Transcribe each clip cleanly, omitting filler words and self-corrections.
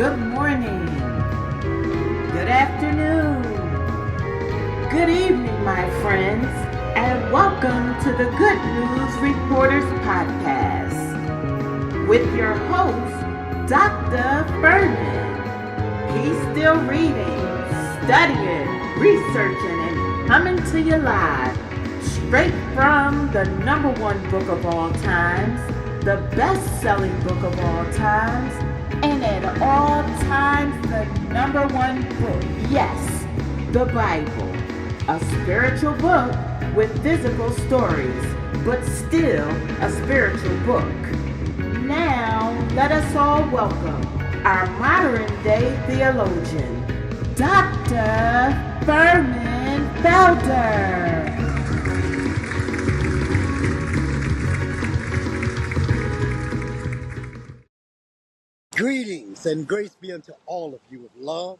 Good morning, good afternoon, good evening, my friends, and welcome to the Good News Reporters Podcast with your host, Dr. Furman. He's still reading, studying, researching, and coming to you live straight from the number one book of all times, the best-selling book of all times, and at all times the number one book. Yes, the Bible. A spiritual book with physical stories, but still a spiritual book. Now, let us all welcome our modern-day theologian, Dr. Furman Felder. Greetings and grace be unto all of you with love,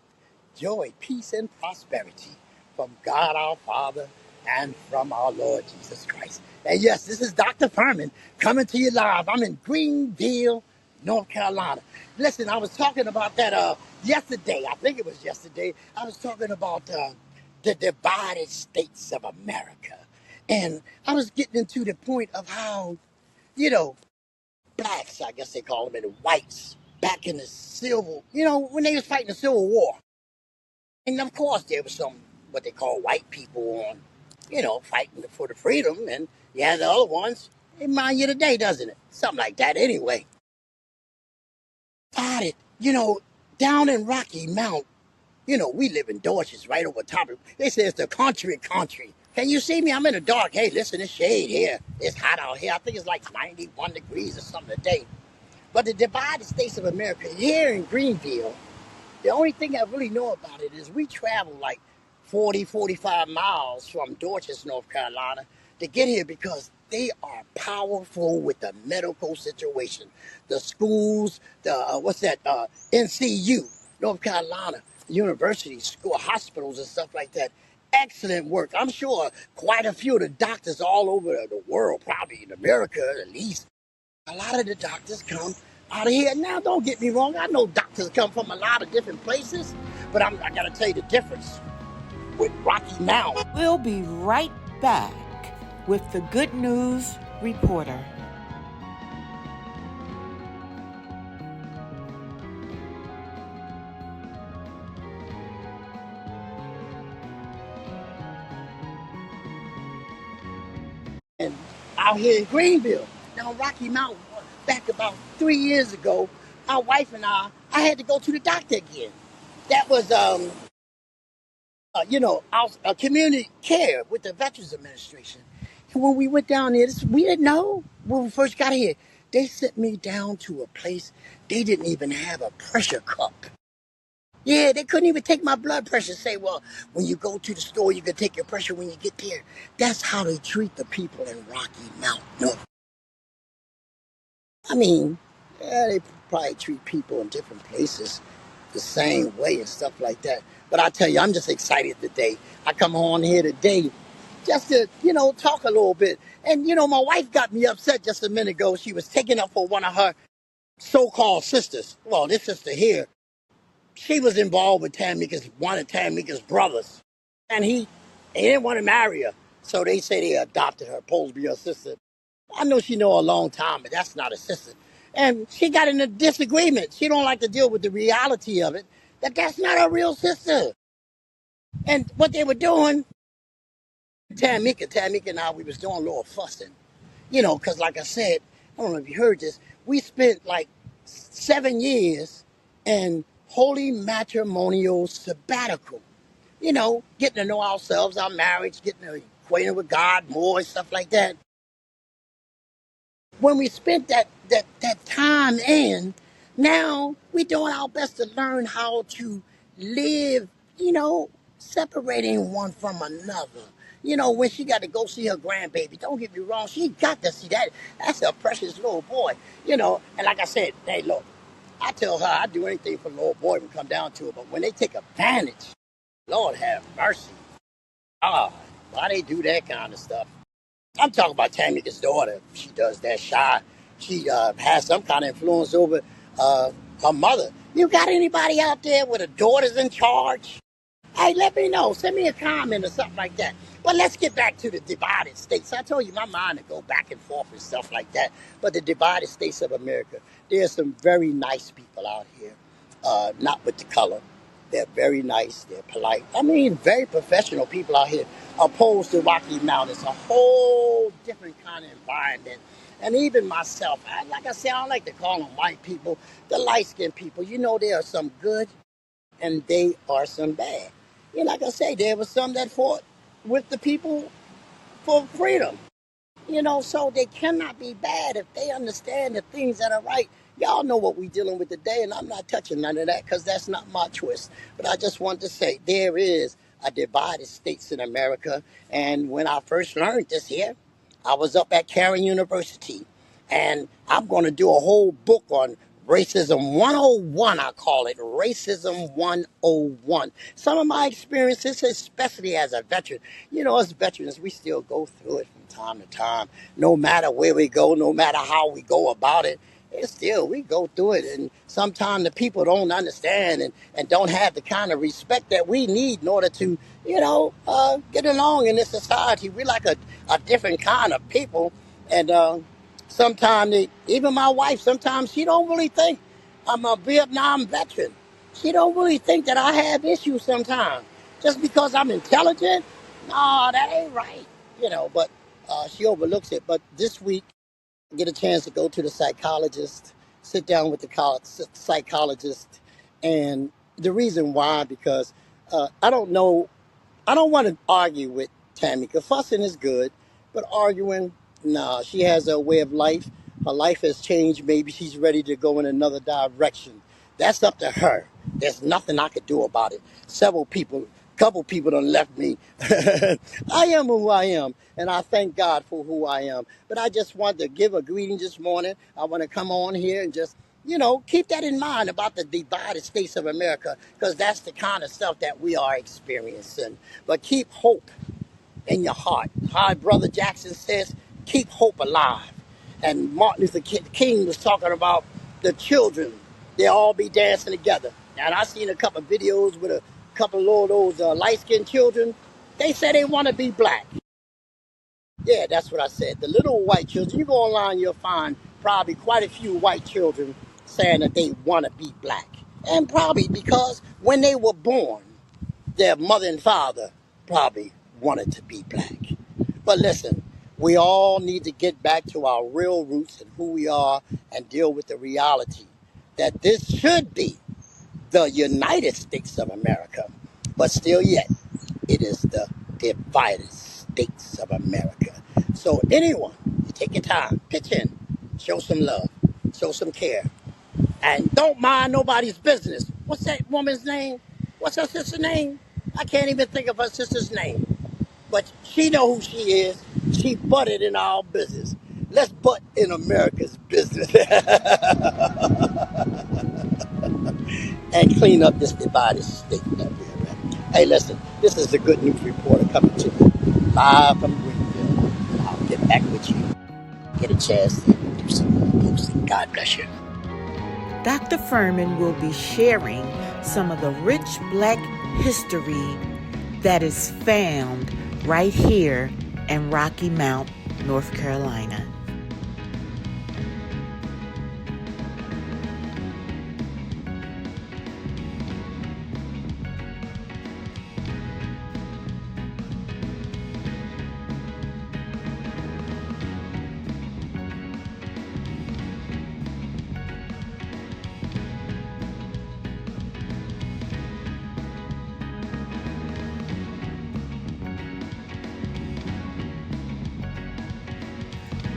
joy, peace, and prosperity from God our Father and from our Lord Jesus Christ. And yes, this is Dr. Furman coming to you live. I'm in Greenville, North Carolina. Listen, I was talking about that yesterday. I think it was yesterday. I was talking about the divided states of America. And I was getting into the point of how, blacks, I guess they call them, and the whites back in the when they was fighting the Civil War. And of course, there was some, what they call white people on, fighting for the freedom. And yeah, the other ones, it mind you today, doesn't it? Something like that anyway. Got it. Down in Rocky Mount, we live in Dorchester right over top of it. They say it's the country. Can you see me? I'm in the dark. Hey, listen, it's shade here. It's hot out here. I think it's like 91 degrees or something today. But the divided states of America here in Greenville, the only thing I really know about it is we travel like 40, 45 miles from Dorchester, North Carolina to get here because they are powerful with the medical situation. The schools, NCU, North Carolina, universities, school, hospitals and stuff like that. Excellent work. I'm sure quite a few of the doctors all over the world, probably in America at least, a lot of the doctors come out of here. Now, don't get me wrong. I know doctors come from a lot of different places, but I got to tell you the difference with Rocky Mount. We'll be right back with the Good News Reporter. And out here in Greenville, now Rocky Mount, back about 3 years ago, my wife and I had to go to the doctor again. That was, our community care with the Veterans Administration. And when we went down there, we didn't know when we first got here. They sent me down to a place, they didn't even have a pressure cup. Yeah, they couldn't even take my blood pressure. Say, well, when you go to the store, you can take your pressure when you get there. That's how they treat the people in Rocky Mount. No. I mean, yeah, they probably treat people in different places the same way and stuff like that. But I tell you, I'm just excited today. I come on here today just to, talk a little bit. And, my wife got me upset just a minute ago. She was taking up for one of her so-called sisters. Well, this sister here, she was involved with one of Tamika's brothers. And he didn't want to marry her. So they say they adopted her, supposed to be her sister. I know she know her a long time, but that's not her sister. And she got in a disagreement. She don't like to deal with the reality of it, that's not her real sister. And what they were doing, Tamika and I, we was doing a little fussing. Because like I said, I don't know if you heard this, we spent like 7 years in holy matrimonial sabbatical. Getting to know ourselves, our marriage, getting acquainted with God more and stuff like that. When we spent that time in, now we're doing our best to learn how to live, separating one from another. When she got to go see her grandbaby, don't get me wrong, she got to see that. That's a precious little boy, And like I said, hey, look, I tell her I'd do anything for the little boy when it come down to it. But when they take advantage, Lord have mercy. Ah, why they do that kind of stuff? I'm talking about Tamika's daughter. She does that shy. She has some kind of influence over her mother. You got anybody out there with a daughter's in charge? Hey, let me know. Send me a comment or something like that. But let's get back to the divided states. I told you my mind to go back and forth and stuff like that. But the divided states of America, there's some very nice people out here. Not with the color. They're very nice. They're polite. I mean, very professional people out here. Opposed to Rocky Mountains, a whole different kind of environment. And even myself, like I said, I don't like to call them white people. The light-skinned people, you know, there are some good and they are some bad. Yeah, like I say, there was some that fought with the people for freedom. You know, so they cannot be bad if they understand the things that are right. Y'all know what we're dealing with today, and I'm not touching none of that because that's not my twist. But I just want to say there is a divided states in America. And when I first learned this here, I was up at Cairn University, and I'm going to do a whole book on Racism 101, I call it Racism 101. Some of my experiences, especially as a veteran, you know, as veterans, we still go through it from time to time. No matter where we go, no matter how we go about it, it's still, we go through it. And sometimes the people don't understand and don't have the kind of respect that we need in order to, you know, get along in this society. We're like a different kind of people. And sometimes, even my wife, sometimes she don't really think I'm a Vietnam veteran. She don't really think that I have issues sometimes. Just because I'm intelligent? No, that ain't right. You know, but she overlooks it. But this week, I get a chance to go to the psychologist, sit down with the psychologist. And the reason why, because I don't know, I don't want to argue with Tammy, because fussing is good, but arguing, nah, she has a way of life. Her life has changed. Maybe she's ready to go in another direction. That's up to her. There's nothing I could do about it. Couple people done left me. I am who I am, and I thank God for who I am. But I just want to give a greeting this morning. I want to come on here and just, you know, keep that in mind about the divided states of America, because that's the kind of stuff that we are experiencing. But keep hope in your heart. How Brother Jackson says, keep hope alive. And Martin Luther King was talking about the children. They'll all be dancing together. And I seen a couple of videos with a couple of those light-skinned children. They say they want to be black. Yeah, that's what I said. The little white children, you go online, you'll find probably quite a few white children saying that they want to be black. And probably because when they were born, their mother and father probably wanted to be black. But listen, we all need to get back to our real roots and who we are and deal with the reality that this should be the United States of America. But still yet, it is the divided states of America. So anyone, you take your time, pitch in, show some love, show some care, and don't mind nobody's business. What's that woman's name? What's her sister's name? I can't even think of her sister's name. But she know who she is. She butted in our business. Let's butt in America's business and clean up this divided state that we're in. Hey, listen, this is the Good News Reporter coming to you live from Greenville. I'll get back with you. Get a chance to do some posting. God bless you. Dr. Furman will be sharing some of the rich Black history that is found right here in Rocky Mount, North Carolina.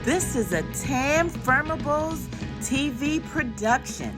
This is a Tam Firmables TV production.